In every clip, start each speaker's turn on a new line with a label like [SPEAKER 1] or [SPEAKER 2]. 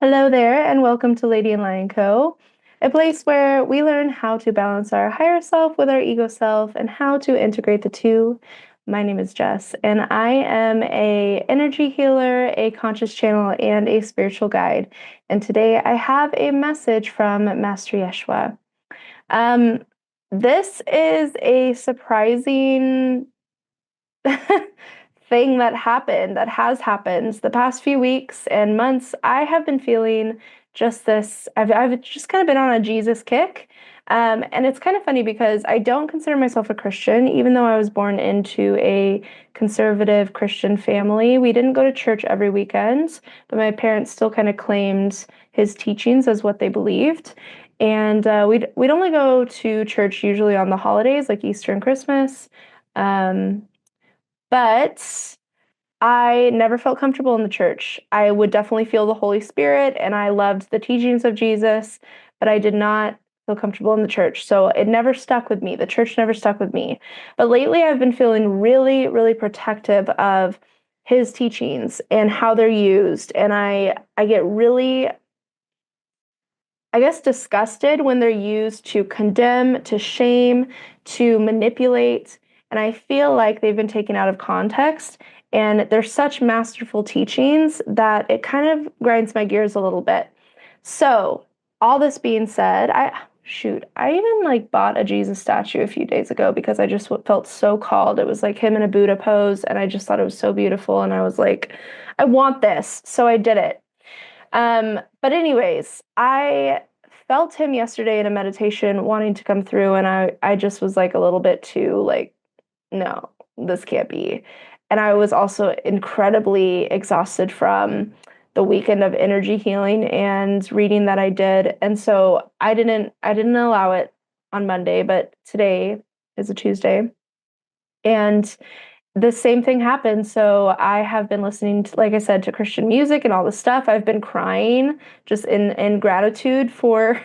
[SPEAKER 1] Hello there, and welcome to Lady and Lion Co., a place where we learn how to balance our higher self with our ego self and how to integrate the two. My name is Jess, and I am a energy healer, a conscious channel, and a spiritual guide. And today I have a message from Master Yeshua. This is a surprising thing that has happened the past few weeks and months. I have been feeling just this. I've just kind of been on a Jesus kick. And it's kind of funny because I don't consider myself a Christian, even though I was born into a conservative Christian family. We didn't go to church every weekend, but my parents still kind of claimed his teachings as what they believed. And we'd only go to church usually on the holidays, like Easter and Christmas. Um, but I never felt comfortable in the church. I would definitely feel the Holy Spirit, and I loved the teachings of Jesus, but I did not feel comfortable in the church. So it never stuck with me. The church never stuck with me. But lately, I've been feeling really, really protective of his teachings and how they're used. And I get really, I guess, disgusted when they're used to condemn, to shame, to manipulate. And I feel like they've been taken out of context. And they're such masterful teachings that it kind of grinds my gears a little bit. So, all this being said, I even like bought a Jesus statue a few days ago because I just felt so called. It was like him in a Buddha pose, and I just thought it was so beautiful. And I was like, I want this. So I did it. But anyways, I felt him yesterday in a meditation wanting to come through, and I just was like a little bit too like, no, this can't be. And I was also incredibly exhausted from the weekend of energy healing and reading that I did. And so I didn't allow it on Monday, but today is a Tuesday. And the same thing happened. So I have been listening to, like I said, to Christian music and all this stuff. I've been crying just in gratitude for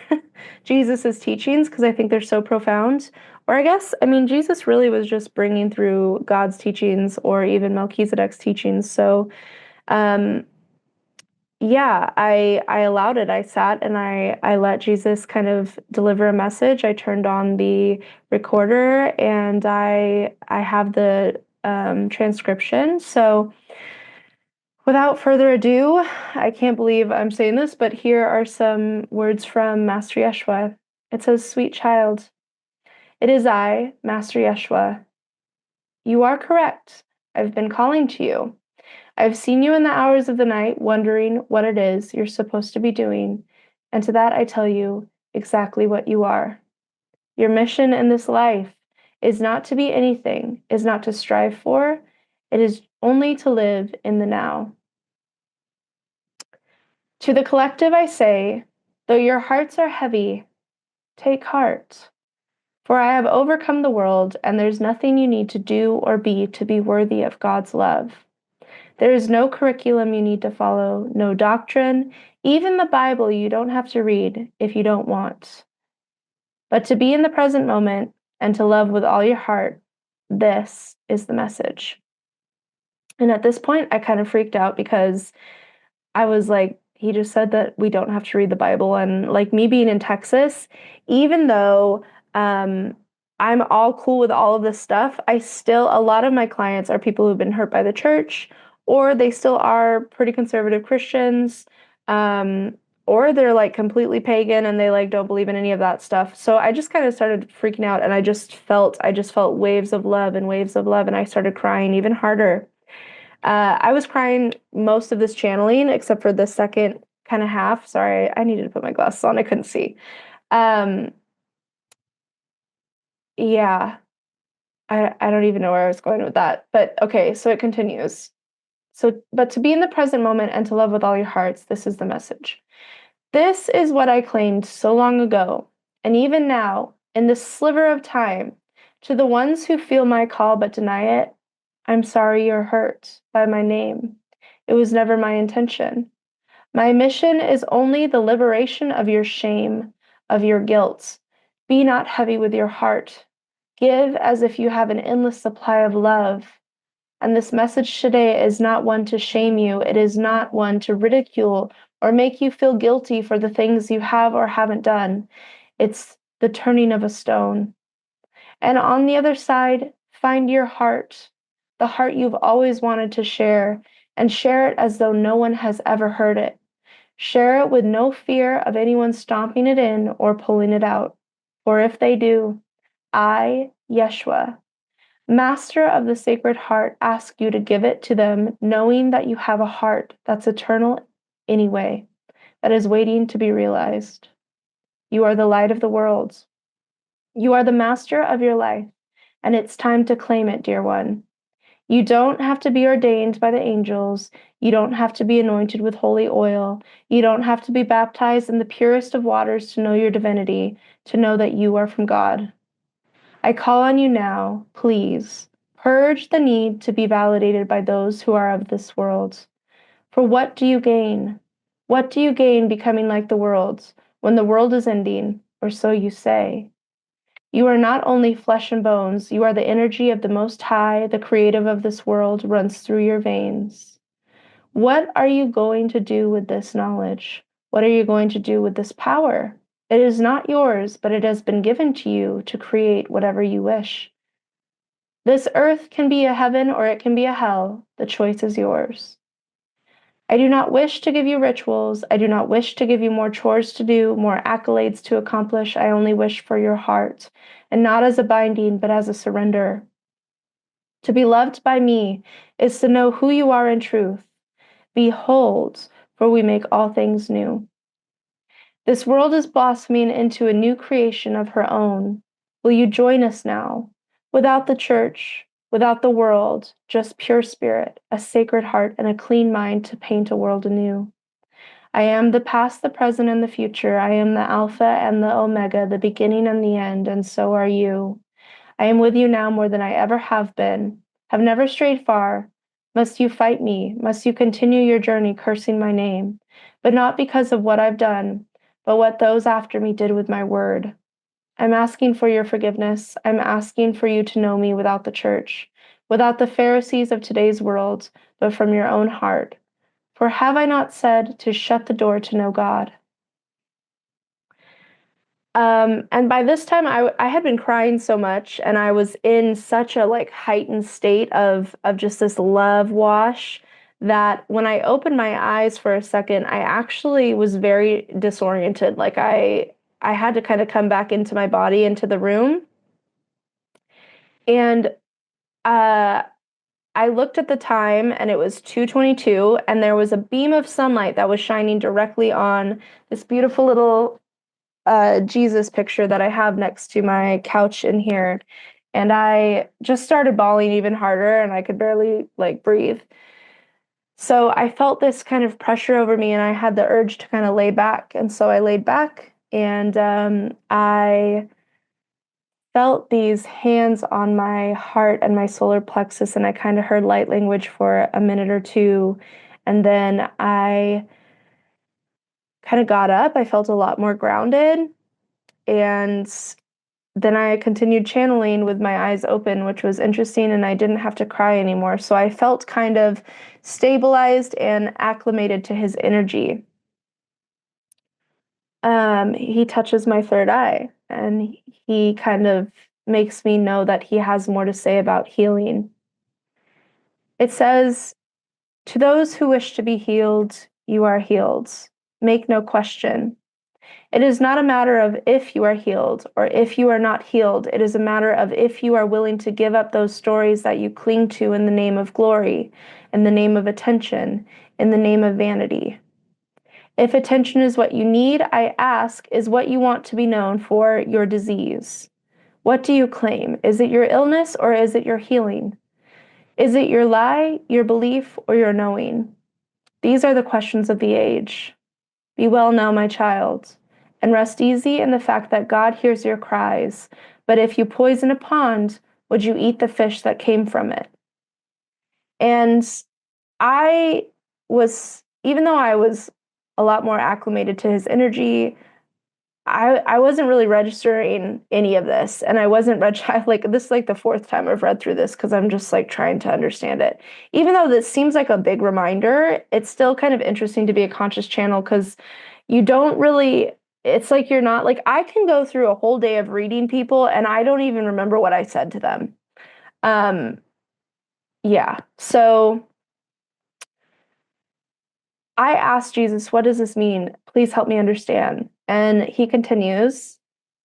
[SPEAKER 1] Jesus's teachings because I think they're so profound. Or I mean, Jesus really was just bringing through God's teachings or even Melchizedek's teachings. So, um, yeah, I allowed it. I sat and I let Jesus kind of deliver a message. I turned on the recorder and I have the transcription. So without further ado, I can't believe I'm saying this, but here are some words from Master Yeshua. It says, "Sweet child, it is I, Master Yeshua. You are correct. I've been calling to you. I've seen you in the hours of the night wondering what it is you're supposed to be doing, and to that I tell you exactly what you are. Your mission in this life is not to be anything, is not to strive for, it is only to live in the now. To the collective I say, though your hearts are heavy, take heart, for I have overcome the world, and there's nothing you need to do or be to be worthy of God's love. There is no curriculum you need to follow, no doctrine, even the Bible you don't have to read if you don't want. But to be in the present moment and to love with all your heart, this is the message." And at this point, I kind of freaked out because I was like, he just said that we don't have to read the Bible. And like me being in Texas, even though I'm all cool with all of this stuff, a lot of my clients are people who've been hurt by the church, or they still are pretty conservative Christians, or they're like completely pagan and they like don't believe in any of that stuff. So I just kind of started freaking out, and I just felt waves of love and waves of love, and I started crying even harder. I was crying most of this channeling, except for the second kind of half. Sorry, I needed to put my glasses on. I couldn't see. Um, yeah, I don't even know where I was going with that. But okay, so it continues. So, but to be in the present moment and to love with all your hearts, this is the message. This is what I claimed so long ago, and even now, in this sliver of time, to the ones who feel my call but deny it, I'm sorry you're hurt by my name. It was never my intention. My mission is only the liberation of your shame, of your guilt. Be not heavy with your heart. Give as if you have an endless supply of love. And this message today is not one to shame you. It is not one to ridicule or make you feel guilty for the things you have or haven't done. It's the turning of a stone. And on the other side, find your heart, the heart you've always wanted to share, and share it as though no one has ever heard it. Share it with no fear of anyone stomping it in or pulling it out. For if they do, I, Yeshua, Master of the Sacred Heart, ask you to give it to them, knowing that you have a heart that's eternal anyway, that is waiting to be realized. You are the light of the world. You are the master of your life, and it's time to claim it, dear one. You don't have to be ordained by the angels. You don't have to be anointed with holy oil. You don't have to be baptized in the purest of waters to know your divinity, to know that you are from God. I call on you now, please, purge the need to be validated by those who are of this world. For what do you gain? What do you gain becoming like the world when the world is ending, or so you say? You are not only flesh and bones, you are the energy of the Most High, the creative of this world runs through your veins. What are you going to do with this knowledge? What are you going to do with this power? It is not yours, but it has been given to you to create whatever you wish. This earth can be a heaven or it can be a hell. The choice is yours. I do not wish to give you rituals. I do not wish to give you more chores to do, more accolades to accomplish. I only wish for your heart, and not as a binding, but as a surrender. To be loved by me is to know who you are in truth. Behold, for we make all things new. This world is blossoming into a new creation of her own. Will you join us now? Without the church, without the world, just pure spirit, a sacred heart, and a clean mind to paint a world anew. I am the past, the present, and the future. I am the Alpha and the Omega, the beginning and the end, and so are you. I am with you now more than I ever have been, have never strayed far. Must you fight me? Must you continue your journey cursing my name? But not because of what I've done, but what those after me did with my word. I'm asking for your forgiveness. I'm asking for you to know me without the church, without the Pharisees of today's world, but from your own heart. For have I not said to shut the door to know God? And by this time, I had been crying so much, and I was in such a like heightened state of just this love wash that when I opened my eyes for a second, I actually was very disoriented. Like I had to kind of come back into my body, into the room, and uh, I looked at the time, and it was 2:22, and there was a beam of sunlight that was shining directly on this beautiful little Jesus picture that I have next to my couch in here. And I just started bawling even harder and I could barely like breathe. So I felt this kind of pressure over me and I had the urge to kind of lay back. And so I laid back and I felt these hands on my heart and my solar plexus and I kind of heard light language for a minute or two. And then I kind of got up. I felt a lot more grounded. And then I continued channeling with my eyes open, which was interesting, and I didn't have to cry anymore. So I felt kind of stabilized and acclimated to his energy. He touches my third eye, and he kind of makes me know that he has more to say about healing. It says, "To those who wish to be healed, you are healed. Make no question. It is not a matter of if you are healed or if you are not healed. It is a matter of if you are willing to give up those stories that you cling to in the name of glory, in the name of attention, in the name of vanity. If attention is what you need, I ask, is what you want to be known for your disease? What do you claim? Is it your illness or is it your healing? Is it your lie, your belief, or your knowing? These are the questions of the age. Be well now, my child, and rest easy in the fact that God hears your cries. But if you poison a pond, would you eat the fish that came from it?" And I was, even though I was a lot more acclimated to his energy, I wasn't really registering any of this, and I wasn't like this is like the fourth time I've read through this because I'm just like trying to understand it. Even though this seems like a big reminder, it's still kind of interesting to be a conscious channel because you don't really, it's like you're not like I can go through a whole day of reading people and I don't even remember what I said to them. Um, yeah. So I asked Jesus, what does this mean? Please help me understand. And he continues.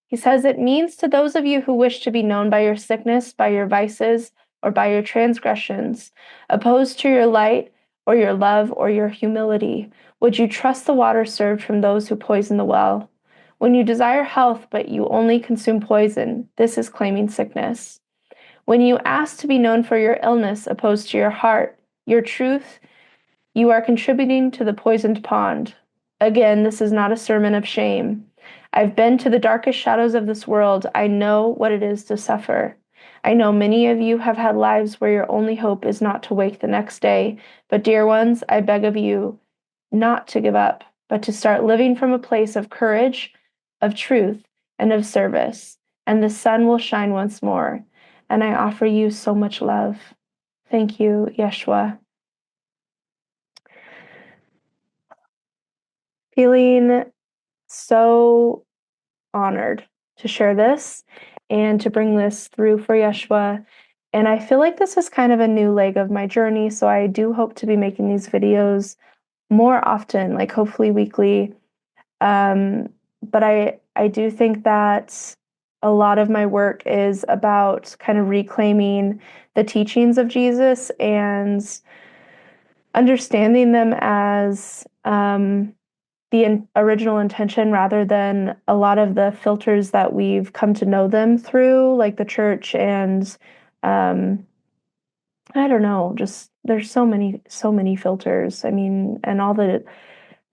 [SPEAKER 1] He says, it means to those of you who wish to be known by your sickness, by your vices, or by your transgressions, opposed to your light, or your love, or your humility, would you trust the water served from those who poison the well? When you desire health, but you only consume poison, this is claiming sickness. When you ask to be known for your illness, opposed to your heart, your truth, you are contributing to the poisoned pond. Again, this is not a sermon of shame. I've been to the darkest shadows of this world. I know what it is to suffer. I know many of you have had lives where your only hope is not to wake the next day. But, dear ones, I beg of you not to give up, but to start living from a place of courage, of truth, and of service. And the sun will shine once more. And I offer you so much love. Thank you, Yeshua. Feeling so honored to share this and to bring this through for Yeshua. And I feel like this is kind of a new leg of my journey. So I do hope to be making these videos more often, like hopefully weekly. But I do think that a lot of my work is about kind of reclaiming the teachings of Jesus and understanding them as the original intention rather than a lot of the filters that we've come to know them through, like the church and I don't know, just there's so many filters. I mean, and all the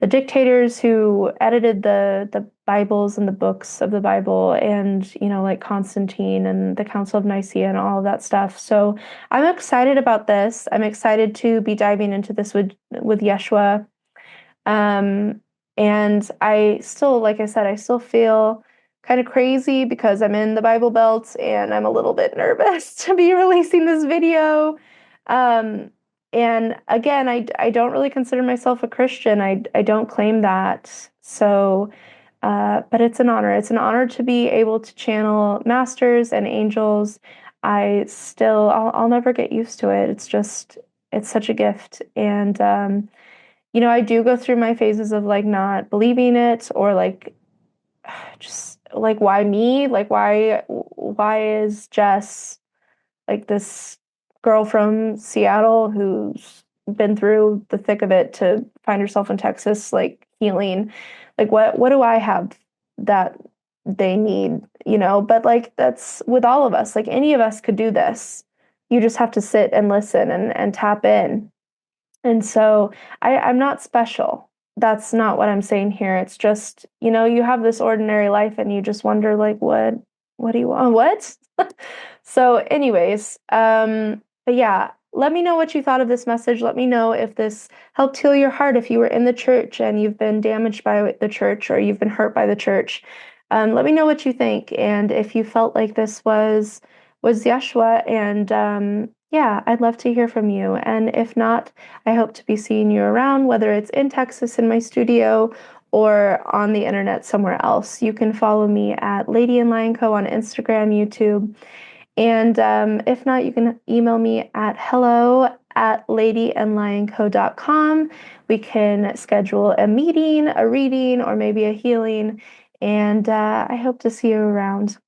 [SPEAKER 1] dictators who edited the Bibles and the books of the Bible, and like Constantine and the Council of Nicaea and all of that stuff. So I'm excited about this. I'm excited to be diving into this with Yeshua. Um, and I still, like I said, I still feel kind of crazy because I'm in the Bible Belt and I'm a little bit nervous to be releasing this video. Um, and again, I don't really consider myself a Christian. I don't claim that. So, but it's an honor. It's an honor to be able to channel masters and angels. I'll never get used to it. It's such a gift. And, I do go through my phases of like not believing it or like just like why me? Like why is Jess like this girl from Seattle who's been through the thick of it to find herself in Texas like healing? Like what do I have that they need, But like that's with all of us. Like any of us could do this. You just have to sit and listen and tap in. And so I'm not special. That's not what I'm saying here. It's just, you have this ordinary life and you just wonder like what do you want? What? So anyways, but yeah, let me know what you thought of this message. Let me know if this helped heal your heart, if you were in the church and you've been damaged by the church or you've been hurt by the church. Let me know what you think and if you felt like this was Yeshua. And yeah, I'd love to hear from you. And if not, I hope to be seeing you around, whether it's in Texas in my studio or on the internet somewhere else. You can follow me at Lady and Lion Co. on Instagram, YouTube. And if not, you can email me at hello@ladyandlionco.com. We can schedule a meeting, a reading, or maybe a healing. And I hope to see you around.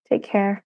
[SPEAKER 1] Take care.